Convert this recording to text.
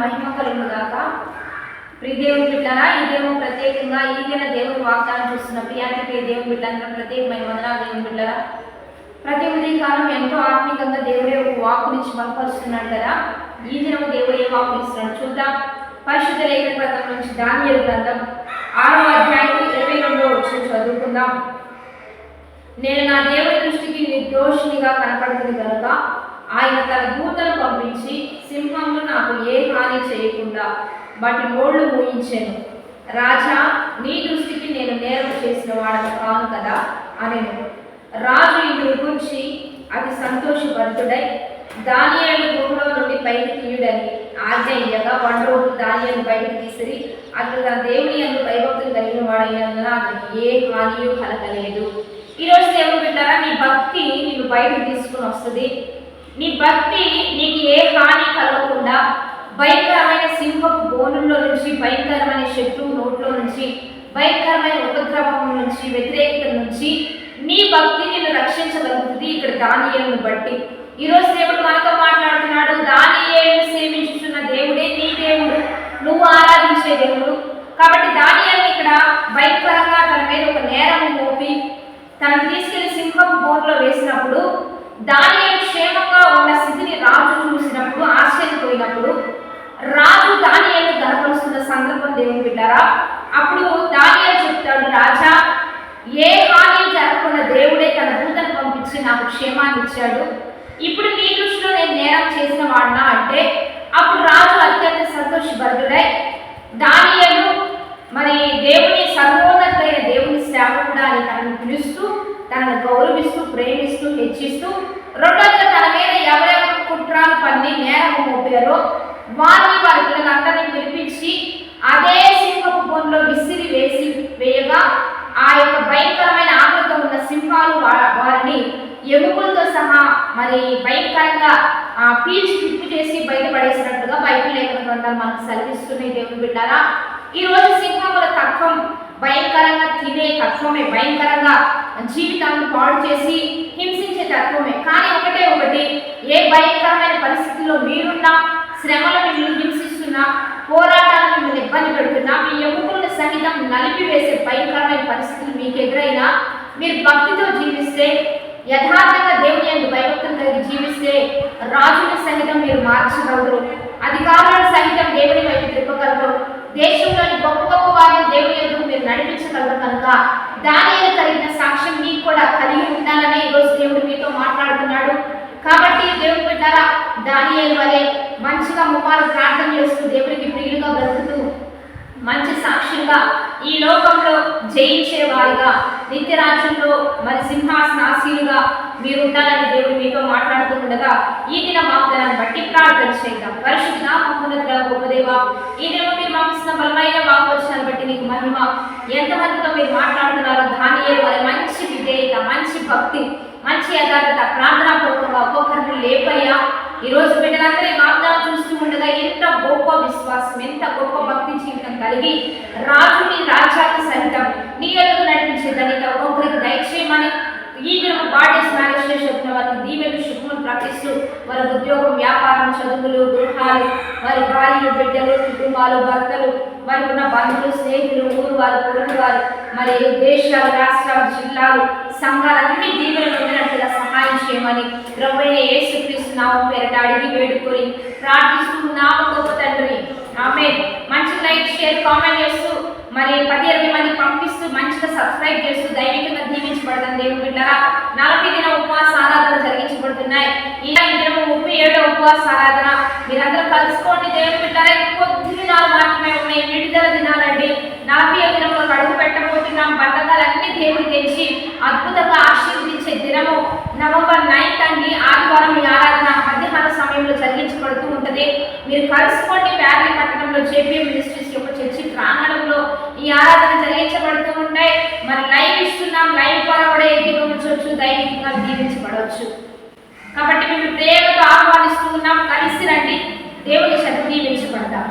మహిమ కలుగుగాక. ప్రియ దేవుని బిడ్డలారా, ఈ దేవుని ప్రత్యేకంగా ఈ దిన దేవుని వాగ్దానం చూస్తున్న ప్రియాతి దేవుని బిడ్డలందరూ ప్రత్యేకమైన వందనాలు. దేవుని బిడ్డలారా, ప్రతి ఉదయకాలం ఎంతో ఆత్మీయంగా దేవుడే ఒక వాక్కు నుంచి బలపరుస్తున్నాడు కదా. ఈ దినం దేవుడు ఏ వాక్కు ఇస్తున్నాడు చూద్దాం. పరిశుద్ధ లేఖన గ్రంథం నుంచి దానియేలు గ్రంథం 6వ అధ్యాయం 22వ వచనం చదువుకుందాం. నేను నా దేవుని దృష్టికి నిర్దోషినిగా కనపడుతుంది కనుక ఆయన తన దూతను పంపించి సింహంలో నాకు ఏ హాని చేయకుండా వాటి నోళ్లు మూయించాను. రాజా, నీ దృష్టికి నేను నేరం చేసిన వాడను కాను కదా అనేను. రాజు ఇందుని గురించి అతి సంతోషభరితుడై దానియేలు గుహలో నుండి పైకి తీయుడని ఆజ్ఞ ఇయ్యగా 1 రోజు దానియేలు బయటకు తీసిరి. అతడు తన దేవుని యందు భయభక్తులు కలిగిన వాడైనందున అతనికి ఏ హానియూ కలగలేదు. ఈరోజు దేవుని బిడ్డలారా, నీ భక్తి నిన్ను బయటకు తీసుకుని వస్తుంది. నీ భక్తి నీకు ఏ హాని కలగకుండా భయంకరమైన సింహపు బోనుల్లో నుంచి, భయంకరమైన శత్రువు నోట్లో నుంచి, భయంకరమైన ఉపద్రవం నుంచి, వ్యతిరేకత నుంచి నీ భక్తి నిన్ను రక్షించగలుగుతుంది. ఇక్కడ దానియేలును బట్టి ఈరోజు దేవుడు మనతో మాట్లాడుతున్నాడు. దానియేలును సేవించుచున్న దేవుడే నీ దేవుడు, నువ్వు ఆరాధించే దేవుడు. కాబట్టి దానియేలును ఇక్కడ భయంకరంగా తన మీద ఒక నేరం మోపి తనను తీసుకెళ్లి సింహపు బోన్లో వేసినప్పుడు దానియేలు క్షేమంగా ఉన్న స్థితిని రాజు చూసినప్పుడు ఆశ్చర్యపోయినప్పుడు రాజు దానియేలును గనపరుస్తున్న సందర్భం దేవుని బిడ్డారా. అప్పుడు దానియేలు చెప్తాడు, రాజా, ఏ హాని జరగకుండా దేవుడే తన దూతను పంపించి నాకు క్షేమాన్ని ఇచ్చాడు. ఇప్పుడు నీ దృష్టిలో నేను నేరం చేసిన వాడినా అంటే అప్పుడు రాజు అత్యంత సంతోషభరితుడై దానియేలు మరి దేవుని సర్వోన్నతమైన దేవుని సేవకుడా అని తనను పిలుస్తూ, తనను గౌరవిస్తూ, ప్రేమిస్తూ, హెచ్చిస్తూ, రెండోదిగా తన మీద ఎవరెవరు కుట్రాలు పన్ని నేరం మోపారో వారి పిల్లలందరినీ పిలిపించి అదే సింహపు బోన్లో విసిరి వేయగా ఆ యొక్క భయంకరమైన ఆకలితో ఉన్న సింహాలు వారిని ఎముకలతో సహా మరి భయంకరంగా పీల్చి పిప్పి చేసి బయటపడేసినట్టుగా బైబిల్ లేఖన గ్రంథాలు మనకు సెలవిస్తున్నాయి. దేవుని బిడ్డారా, ఈ రోజు సింహముల తత్వం భయంకరంగా తినే తత్వమే, భయంకరంగా జీవితాన్ని పాడు చేసి హింసించే తత్వమే. కానీ ఒకటి ఏ భయంకరమైన పరిస్థితుల్లో మీరున్నా, శ్రమలు మిమ్మల్ని హింసిస్తున్నా, పోరాటాలు మిమ్మల్ని ఇబ్బంది పెడుతున్నా, మీ ఎముకలను సహితం నలిపివేసే భయంకరమైన పరిస్థితులు మీకు ఎదురైనా మీరు భక్తితో జీవిస్తే, యథార్థంగా దేవుని యందు భయభక్తులు కలిగి జీవిస్తే రాజుని సహితం మీరు మార్చగలరు, అధికారులను సహితం దేవుని వైపు తిప్పగలరు, దేశంలోని గొప్ప గొప్ప వారిని దేవుని యందు మీరు నడిపించగలరు. కనుక దానియేలు కలిగిన సాక్ష్యం మీకు కూడా కలిగి ఉండాలని ఈరోజు దేవుడు మీతో మాట్లాడుతున్నాడు. కాబట్టి దేవుని బిడ్డలారా, దానియేలు వలె మంచిగా ముఖాలు ప్రార్థన చేస్తూ దేవునికి ప్రియులుగా బ్రతుకుతూ మంచి సాక్షులుగా ఈ లోకంలో జయించే వారిగా నిత్యరాజ్యంలో మరి సింహాసనాసీలుగా మీరు ఉండాలని దేవుడు మీతో మాట్లాడుతూ ఉండగా ఈ దిన వాగ్దానాన్ని బట్టి ప్రార్థన చేద్దాం. పరిశుద్ధ మహోన్నత గొప్ప దేవా, ఈ దినం మీరు మాకు ఇస్తున్న బలమైన వాగ్వచనాన్ని బట్టి నీకు మహిమ. ఎంతమందితో మీరు మాట్లాడుతున్నారో దానియేలు వలె మంచి విధేయత, మంచి భక్తి, మంచి యథార్థత, ప్రార్థనా పూర్వకంగా ఒక్కొక్కరిని లేపయ్యా. ఈరోజు బిడ్డలందరూ వాగ్దానం చూస్తూ ఉండగా ఎంత గొప్ప విశ్వాసం, ఎంత గొప్ప భక్తి జీవితం కలిగి రాజుని రాజ్యాన్ని సహితం నీ ఎదురు నడిపించేదని ఒక్కొక్కరికి దయచేయమని ఈ దినం బాడీస్ మ్యారేజ్ చేసిన వారికి దీవెలు శుభములు ప్రకటిస్తూ వారి ఉద్యోగం, వ్యాపారం, చదువులు, గృహాలు, వారి భార్యలు, బిడ్డలు, కుటుంబాలు, భర్తలు, వారికి ఉన్న బంధువులు, స్నేహితులు, ఊరు వారు, పొరుగు వారు, మరి దేశాలు, రాష్ట్రాలు, జిల్లాలు, సంఘాలన్నీ దీవెనలు పొందినట్లుగా సహాయం చేయమని ప్రభువైన యేసుక్రీస్తు నామం పేరిట అడిగి వేడుకొని ప్రార్థిస్తున్నాము గొప్ప తండ్రి. ఆమేన్. మంచి లైక్, షేర్, కామెంట్ చేస్తూ మరి 10-20 మంది పంపిస్తూ మంచిగా సబ్స్క్రైబ్ చేస్తూ దైవికంగా దీవించబడతాం. దేవుని బిడ్డలారా, 40 దిన ఉపవాస ఆరాధన జరిగించబడుతున్నాయి. ఇలా ఈ దినం 37వ ఉపవాస ఆరాధన మీరందరూ కలుసుకోండి. దేవుని బిడ్డలారా, కొద్ది దినాలు మాత్రమే ఉన్నాయి, విడుదల దినాలండి. 40వ దినంలో అడుగు పెట్టబోతున్నాం. బంధకాలన్నీ దేవుడు తెచ్చి అద్భుతంగా ఆశీర్వదించే దినము నవంబర్ 9th అండి, ఆదివారం ఈ ఆరాధన మధ్యాహ్న సమయంలో జరిగించబడుతూ ఉంటుంది. మీరు కలుసుకోండి. వ్యాలీ పట్టణంలో JPM మినిస్ట్రీస్ యొక్క చర్చి ప్రాంగణంలో ఈ ఆరాధన జరిగించబడుతూ ఉంటాయి. మరి లైవ్ ఇస్తున్నాం, లైవ్ ద్వారా కూడా ఏకీభవించవచ్చు, దైవికంగా దీవించబడవచ్చు. కాబట్టి మేము ప్రేమతో ఆహ్వానిస్తూ ఉన్నాం. కలిసి రండి, దేవుని శక్తి దీవించబడతాం.